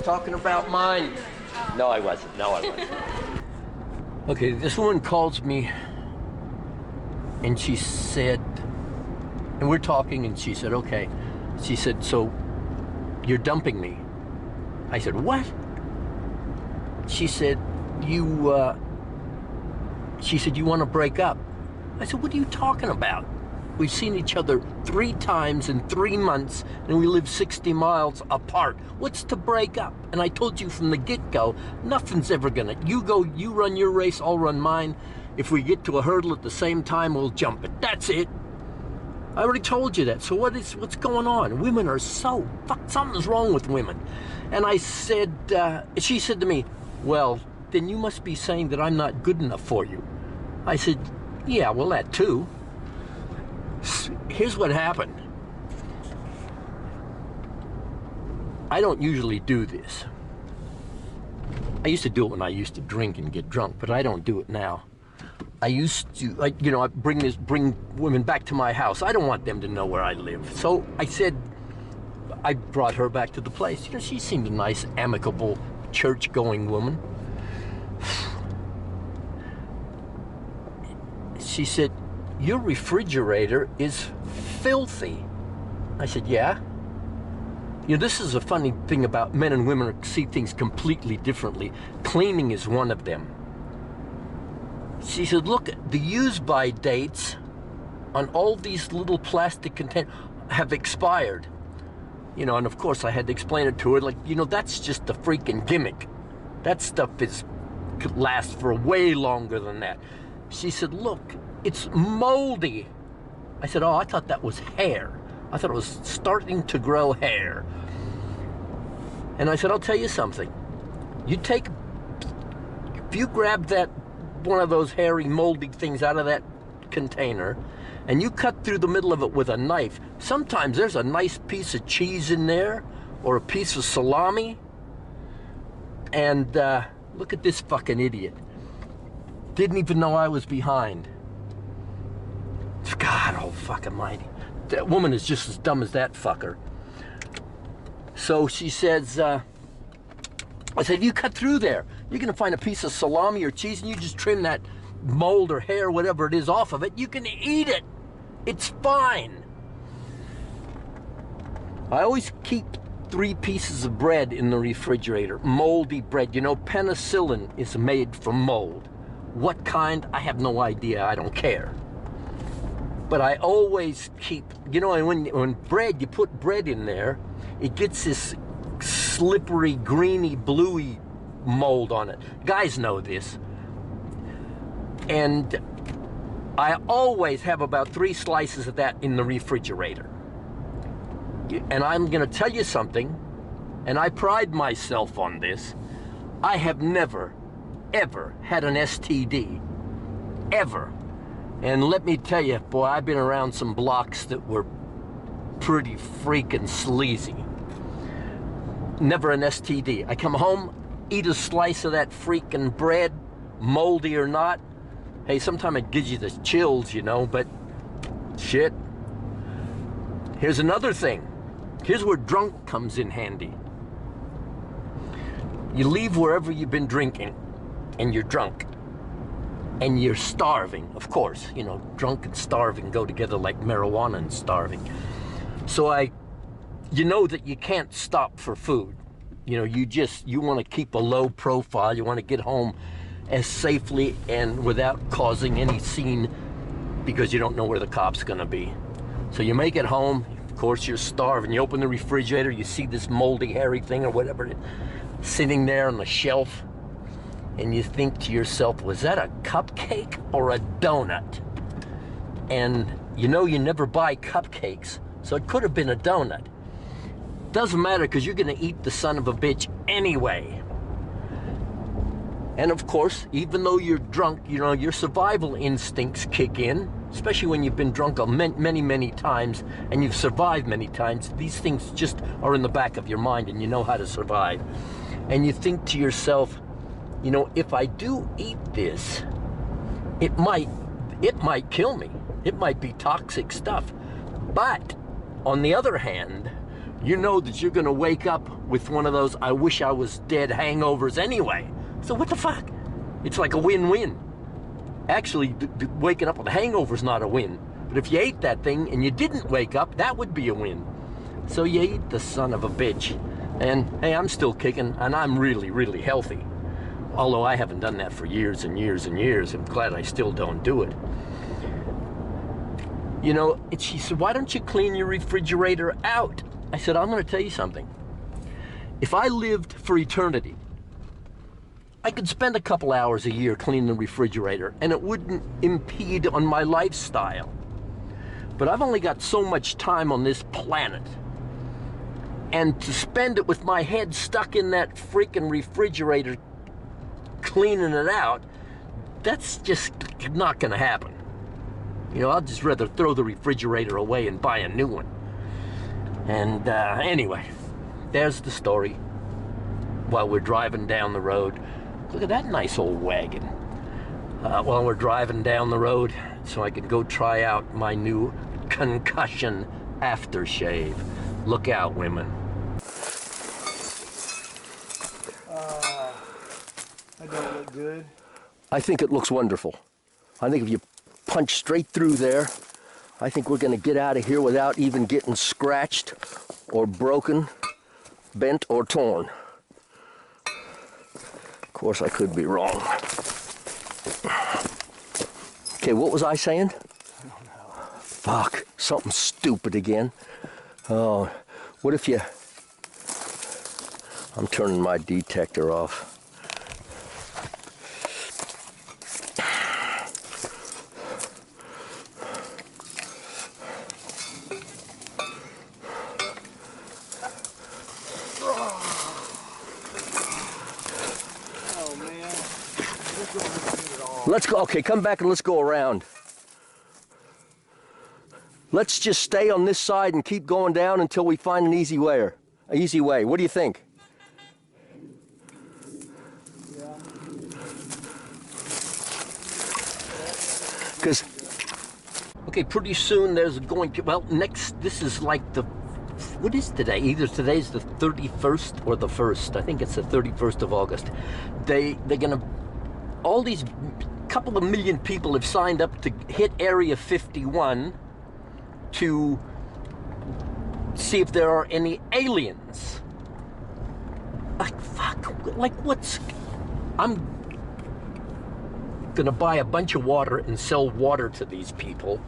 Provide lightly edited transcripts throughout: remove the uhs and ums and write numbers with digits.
was talking about mine. No, I wasn't. No, I wasn't. Okay, this woman calls me, and she said, and we're talking, and she said, okay. She said, so you're dumping me. I said, what? She said, you want to break up. I said, what are you talking about? We've seen each other 3 times in 3 months, and we live 60 miles apart. What's to break up? And I told you from the get-go, nothing's ever gonna, you run your race, I'll run mine. If we get to a hurdle at the same time, we'll jump it. That's it. I already told you that. So what's going on? Women are so, something's wrong with women. And I said, she said to me, well, then you must be saying that I'm not good enough for you. I said, yeah, well, that too. Here's what happened. I don't usually do this. I used to do it when I used to drink and get drunk, but I don't do it now. I used to, I bring women back to my house. I don't want them to know where I live. So I said, I brought her back to the place. You know, she seemed a nice, amicable, church-going woman. She said, your refrigerator is filthy. I said, yeah. You know, this is a funny thing about men and women see things completely differently. Cleaning is one of them. She said, look, the use-by dates on all these little plastic containers have expired. You know, and of course I had to explain it to her, like, you know, that's just a freaking gimmick. That stuff could last for way longer than that. She said, look, it's moldy. I said, oh, I thought that was hair. I thought it was starting to grow hair. And I said, I'll tell you something. If you grab one of those hairy, moldy things out of that container, and you cut through the middle of it with a knife, sometimes there's a nice piece of cheese in there, or a piece of salami. And look at this fucking idiot. Didn't even know I was behind. God, oh fucking mighty. That woman is just as dumb as that fucker. So she says, I said, if you cut through there, you're gonna find a piece of salami or cheese, and you just trim that mold or hair, whatever it is, off of it. You can eat it. It's fine. I always keep 3 pieces of bread in the refrigerator. Moldy bread. You know, penicillin is made from mold. What kind? I have no idea. I don't care. But I always keep, you know, when bread, you put bread in there, it gets this slippery, greeny, bluey mold on it. Guys know this. And I always have about 3 slices of that in the refrigerator. And I'm gonna tell you something, and I pride myself on this. I have never, ever had an STD. Ever. And let me tell you, boy, I've been around some blocks that were pretty freaking sleazy. Never an STD. I come home, eat a slice of that freaking bread, moldy or not. Hey, sometimes it gives you the chills, you know, but shit. Here's another thing. Here's where drunk comes in handy. You leave wherever you've been drinking, and you're drunk. And you're starving, of course. You know, drunk and starving go together like marijuana and starving. So you know that you can't stop for food. You know, you want to keep a low profile. You want to get home as safely and without causing any scene, because you don't know where the cop's gonna be. So you make it home. Of course, you're starving. You open the refrigerator, you see this moldy, hairy thing or whatever sitting there on the shelf. And you think to yourself, was that a cupcake or a donut? And you know you never buy cupcakes, so it could have been a donut. Doesn't matter, because you're gonna eat the son of a bitch anyway. And of course, even though you're drunk, you know, your survival instincts kick in, especially when you've been drunk many, many times, and you've survived many times. These things just are in the back of your mind, and you know how to survive. And you think to yourself, you know, if I do eat this, it might kill me. It might be toxic stuff. But on the other hand, you know that you're gonna wake up with one of those I wish I was dead hangovers anyway. So what the fuck? It's like a win-win. Actually, waking up with a hangover is not a win. But if you ate that thing and you didn't wake up, that would be a win. So you eat the son of a bitch. And hey, I'm still kicking, and I'm really, really healthy. Although I haven't done that for years and years and years. I'm glad I still don't do it. You know, she said, why don't you clean your refrigerator out? I said, I'm gonna tell you something. If I lived for eternity, I could spend a couple hours a year cleaning the refrigerator and it wouldn't impede on my lifestyle. But I've only got so much time on this planet. And to spend it with my head stuck in that freaking refrigerator cleaning it out, that's just not gonna happen. You know, I'd just rather throw the refrigerator away and buy a new one. And anyway, there's the story. While we're driving down the road, look at that nice old wagon. While we're driving down the road, so I can go try out my new concussion aftershave. Look out, women. That don't look good. I think it looks wonderful. I think if you punch straight through there, I think we're gonna get out of here without even getting scratched or broken, bent or torn. Of course, I could be wrong. Okay, what was I saying? I don't know. Fuck, something stupid again. Oh, what if you... I'm turning my detector off. Let's go, okay, come back and let's go around. Let's just stay on this side and keep going down until we find an easy way. What do you think? Yeah. Because, okay, pretty soon there's going to, well, next, this is like the, what is today? Either today's the 31st or the 1st. I think it's the 31st of August. They're gonna, all these couple of million people have signed up to hit Area 51 to see if there are any aliens. Like, fuck, like what's... I'm gonna buy a bunch of water and sell water to these people.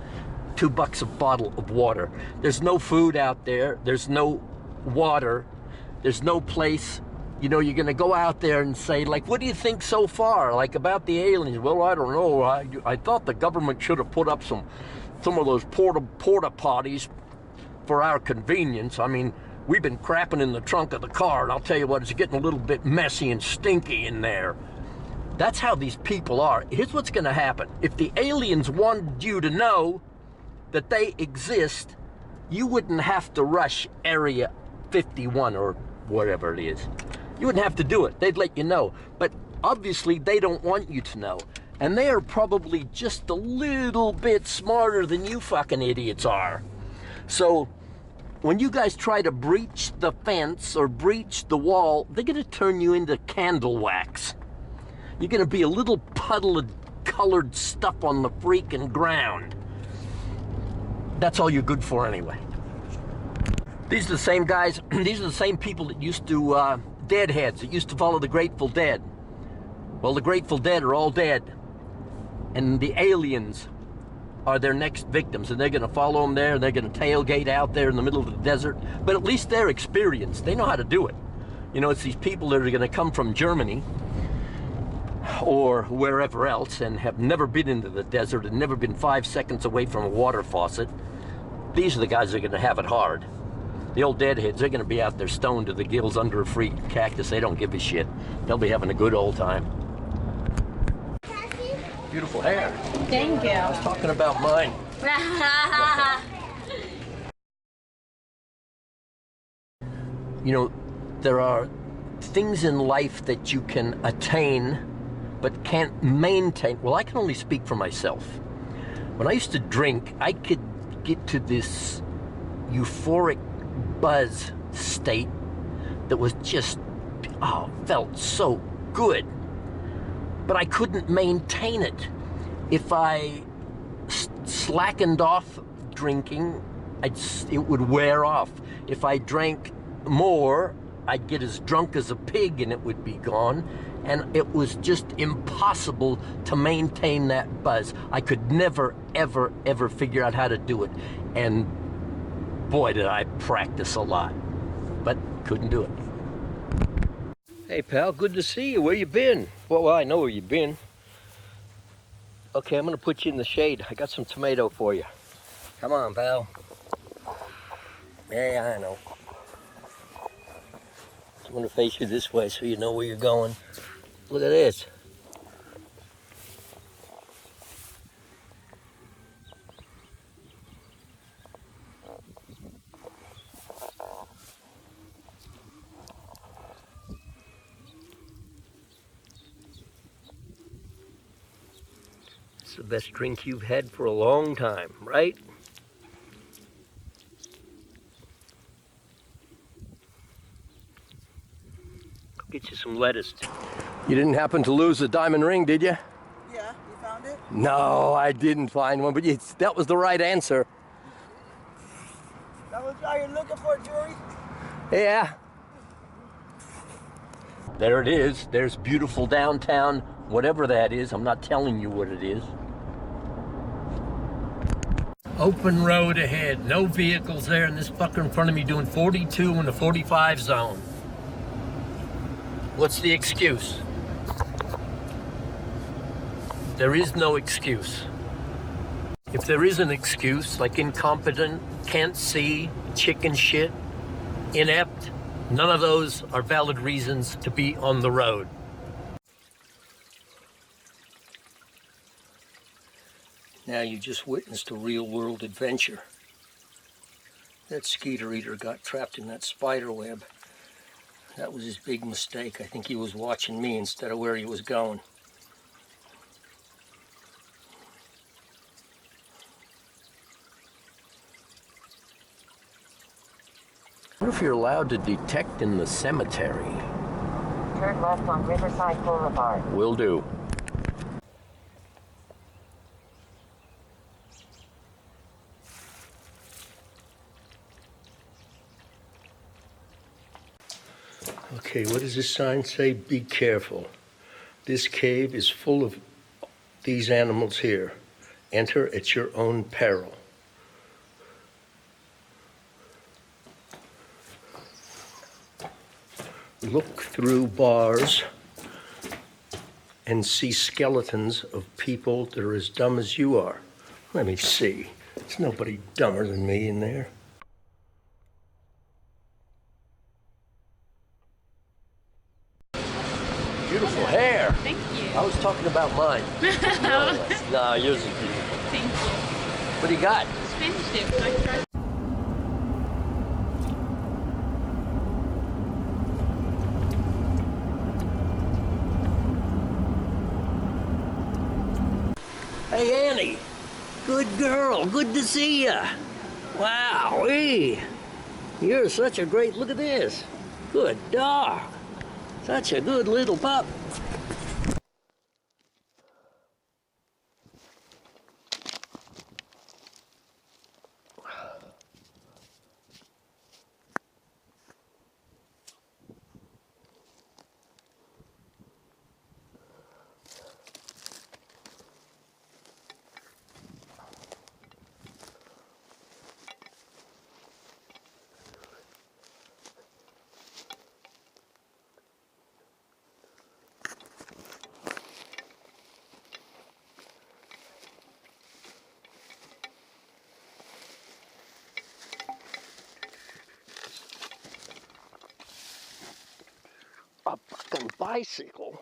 $2 a bottle of water. There's no food out there. There's no water. There's no place. You know, you're gonna go out there and say, like, what do you think so far, like, about the aliens? Well, I don't know. I thought the government should have put up some of those porta potties for our convenience. I mean, we've been crapping in the trunk of the car, and I'll tell you what, it's getting a little bit messy and stinky in there. That's how these people are. Here's what's gonna happen. If the aliens wanted you to know that they exist, you wouldn't have to rush Area 51 or whatever it is. You wouldn't have to do it. They'd let you know. But obviously, they don't want you to know. And they are probably just a little bit smarter than you fucking idiots are. So, when you guys try to breach the fence or breach the wall, they're gonna turn you into candle wax. You're gonna be a little puddle of colored stuff on the freaking ground. That's all you're good for anyway. These are the same guys, these are the same people that used to, deadheads, that used to follow the Grateful Dead. Well, the Grateful Dead are all dead. And the aliens are their next victims, and they're gonna follow them there, and they're gonna tailgate out there in the middle of the desert. But at least they're experienced. They know how to do it. You know, it's these people that are gonna come from Germany or wherever else and have never been into the desert and never been 5 seconds away from a water faucet. These are the guys that are gonna have it hard. The old deadheads, they're gonna be out there stoned to the gills under a free cactus. They don't give a shit. They'll be having a good old time. Beautiful hair. Thank you. I was talking about mine. You know, there are things in life that you can attain but can't maintain. Well, I can only speak for myself. When I used to drink, I could get to this euphoric buzz state that was just, oh, felt so good. But I couldn't maintain it. If I slackened off drinking, it would wear off. If I drank more, I'd get as drunk as a pig and it would be gone. And it was just impossible to maintain that buzz. I could never, ever, ever figure out how to do it. And boy, did I practice a lot, but couldn't do it. Hey pal, good to see you. Where you been? Well, I know where you've been. Okay, I'm gonna put you in the shade. I got some tomato for you. Come on, pal. Yeah, I know. I'm gonna face you this way so you know where you're going. Look at this. It's the best drink you've had for a long time, right? Go get you some lettuce. You didn't happen to lose a diamond ring, did you? Yeah, you found it? No, I didn't find one, but that was the right answer. That was all you're looking for, Jory? Yeah. There it is. There's beautiful downtown, whatever that is. I'm not telling you what it is. Open road ahead. No vehicles there, and this fucker in front of me doing 42 in the 45 zone. What's the excuse? There is no excuse. If there is an excuse, like incompetent, can't see, chicken shit, inept, none of those are valid reasons to be on the road. Now you just witnessed a real-world adventure. That skeeter eater got trapped in that spider web. That was his big mistake. I think he was watching me instead of where he was going. I wonder if you're allowed to detect in the cemetery. Turn left on Riverside Boulevard. Will do. Okay, what does this sign say? Be careful. This cave is full of these animals here. Enter at your own peril. Look through bars and see skeletons of people that are as dumb as you are. Let me see. There's nobody dumber than me in there. Beautiful hair. Thank you. I was talking about mine. No, yours is beautiful. Thank you. What do you got? Spanish dip. Can I try? Hey, Annie. Good girl. Good to see ya. Wow. You're such a great... Look at this. Good dog. Such a good little pup. A fucking bicycle.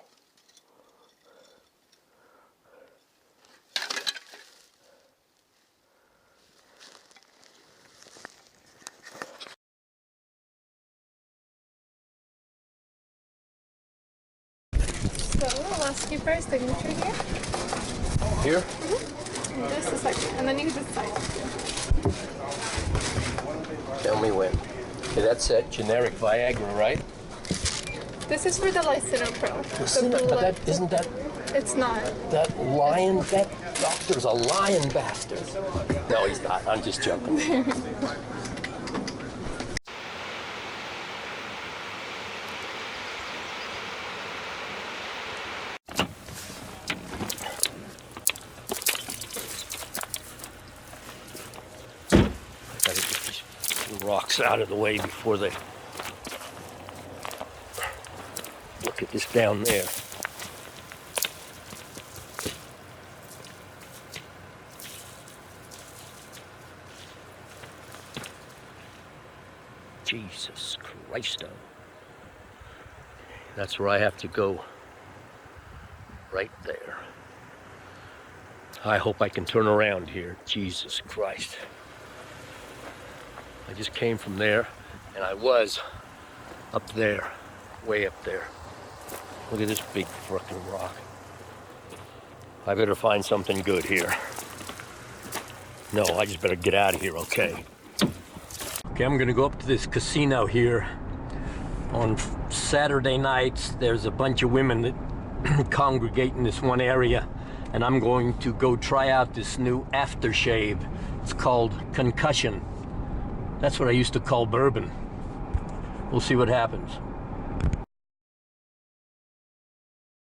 So I'll ask you for a signature here. Here? And just a second. And then you can just sign. Tell me when. Okay, that's that generic Viagra, right? This is for the lisinopril. Isn't that It's not. that lion? That doctor's a lion bastard. No, he's not. I'm just joking. Gotta get these rocks out of the way before they look at this down there. Jesus Christ. That's where I have to go. Right there. I hope I can turn around here. Jesus Christ. I just came from there, and I was up there, way up there. Look at this big frickin' rock. I better find something good here. No, I just better get out of here, okay? Okay, I'm gonna go up to this casino here. On Saturday nights, there's a bunch of women that congregate in this one area, and I'm going to go try out this new aftershave. It's called Concussion. That's what I used to call bourbon. We'll see what happens.